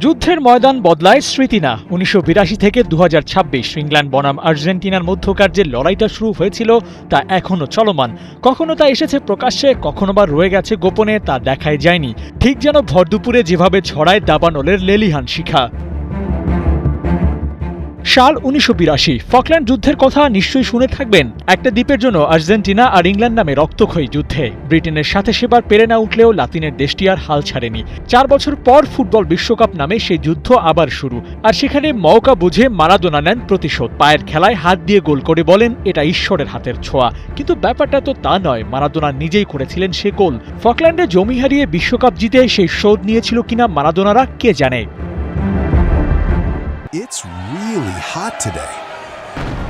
যুদ্ধের ময়দান বদলায় স্মৃতি না। ১৯৮২ থেকে ২০২৬ ইংল্যান্ড বনাম আর্জেন্টিনার মধ্যকার যে লড়াইটা শুরু হয়েছিল তা এখনও চলমান। কখনো তা এসেছে প্রকাশ্যে, কখনো বা রয়ে গেছে গোপনে, তা দেখাই যায়নি। ঠিক যেন ভরদুপুরে যেভাবে ছড়ায় দাবানলের লেলিহান শিখা। সাল ১৯৮২, ফকল্যান্ড যুদ্ধের কথা নিশ্চয়ই শুনে থাকবেন। একটা দ্বীপের জন্য আর্জেন্টিনা আর ইংল্যান্ড নামে রক্তক্ষয়ী যুদ্ধে ব্রিটেনের সাথে সেবার পেরে না উঠলেও লাতিনের দেশটি আর হাল ছাড়েনি। ৪ বছর পর ফুটবল বিশ্বকাপ নামে সেই যুদ্ধ আবার শুরু। আর সেখানে মওকা বুঝে মারাদোনা নেন প্রতিশোধ। পায়ের খেলায় হাত দিয়ে গোল করে বলেন এটা ঈশ্বরের হাতের ছোঁয়া। কিন্তু ব্যাপারটা তো তা নয়, মারাদোনা নিজেই করেছিলেন সে গোল। ফকল্যান্ডে জমি হারিয়ে বিশ্বকাপ জিতে সেই শোধ নিয়েছিল কিনা মারাদোনারা কে জানে। It's really hot today.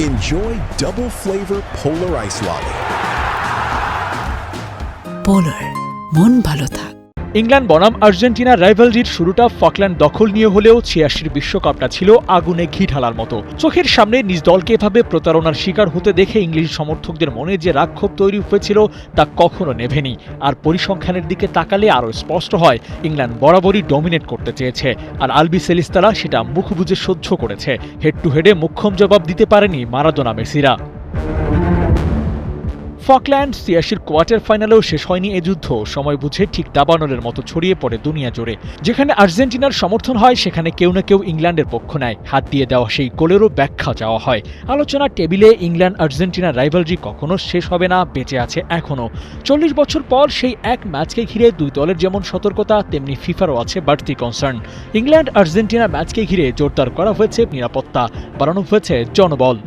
Enjoy double flavor Polar Ice Latte. Polar, মন ভালো থাক। ইংল্যান্ড বনাম আর্জেন্টিনার রাইভালরির শুরুটা ফকল্যান্ড দখল নিয়ে হলেও ৮৬ বিশ্বকাপটা ছিল আগুনে ঘি ঢালার মতো। চোখের সামনে নিজ দলকে এভাবে প্রতারণার শিকার হতে দেখে ইংলিশ সমর্থকদের মনে যে রাগক্ষোভ তৈরি হয়েছিল তা কখনো নেভেনি। আর পরিসংখ্যানের দিকে তাকালে আরও স্পষ্ট হয় ইংল্যান্ড বরাবরই ডমিনেট করতে চেয়েছে, আর আলবি সেলিস্তারা সেটা মুখ বুজে সহ্য করেছে। হেড টু হেডে মোক্ষম জবাব দিতে পারেনি মারাদোনা মেসিরা। ফকল্যান্ড ৮৬ কোয়ার্টার ফাইনালেও শেষ হয়নি এ যুদ্ধ। সময় বুঝে ঠিক দাবানলের মতো ছড়িয়ে পড়ে দুনিয়া জুড়ে। যেখানে আর্জেন্টিনার সমর্থন হয় সেখানে কেউ না কেউ ইংল্যান্ডের পক্ষ নেয়। হাত দিয়ে দেওয়া সেই গোলেরও ব্যাখ্যা চাওয়া হয়। আলোচনার টেবিলে ইংল্যান্ড আর্জেন্টিনার রাইভালরি কখনো শেষ হবে না, বেঁচে আছে এখনও। ৪০ বছর পর সেই এক ম্যাচকে ঘিরে দুই দলের যেমন সতর্কতা, তেমনি ফিফারও আছে বাড়তি কনসার্ন। ইংল্যান্ড আর্জেন্টিনা ম্যাচকে ঘিরে জোরদার করা হয়েছে নিরাপত্তা, বাড়ানো হয়েছে জনবল।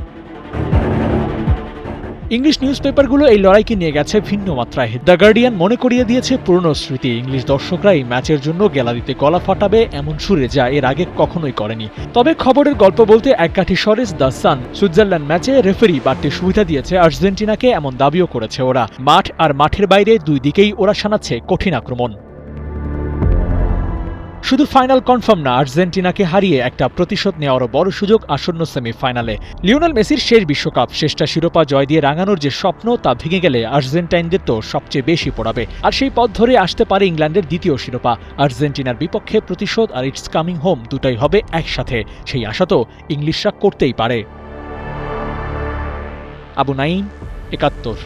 ইংলিশ নিউজ পেপারগুলো এই লড়াইকে নিয়ে গেছে ভিন্ন মাত্রায়। দ্য গার্ডিয়ান মনে করিয়ে দিয়েছে পুরনো স্মৃতি। ইংলিশ দর্শকরা এই ম্যাচের জন্য গ্যালারিতে গলা ফাটাবে এমন সুরে যা এর আগে কখনোই করেনি। তবে খবরের গল্প বলতে এককাঠি সরেস দ্য সান। সুইজারল্যান্ড ম্যাচে রেফারি বাড়তি সুবিধা দিয়েছে আর্জেন্টিনাকে, এমন দাবিও করেছে ওরা। মাঠ আর মাঠের বাইরে দুই দিকেই ওরা শানাচ্ছে কঠিন আক্রমণ। শুধু ফাইনাল কনফার্ম না, আর্জেন্টিনাকে হারিয়ে একটা প্রতিশোধ নেওয়ারও বড় সুযোগ আসন্ন সেমিফাইনালে। লিওনেল মেসির শেষ বিশ্বকাপ, শেষটা শিরোপা জয় দিয়ে রাঙানোর যে স্বপ্ন তা ভেঙে গেলে আর্জেন্টাইনদের তো সবচেয়ে বেশি পড়াবে। আর সেই পথ ধরে আসতে পারে ইংল্যান্ডের দ্বিতীয় শিরোপা। আর্জেন্টিনার বিপক্ষে প্রতিশোধ আর ইটস কামিং হোম দুটাই হবে একসাথে। সেই আশা তো ইংলিশরা করতেই পারে। আবু নাঈম, ৭১।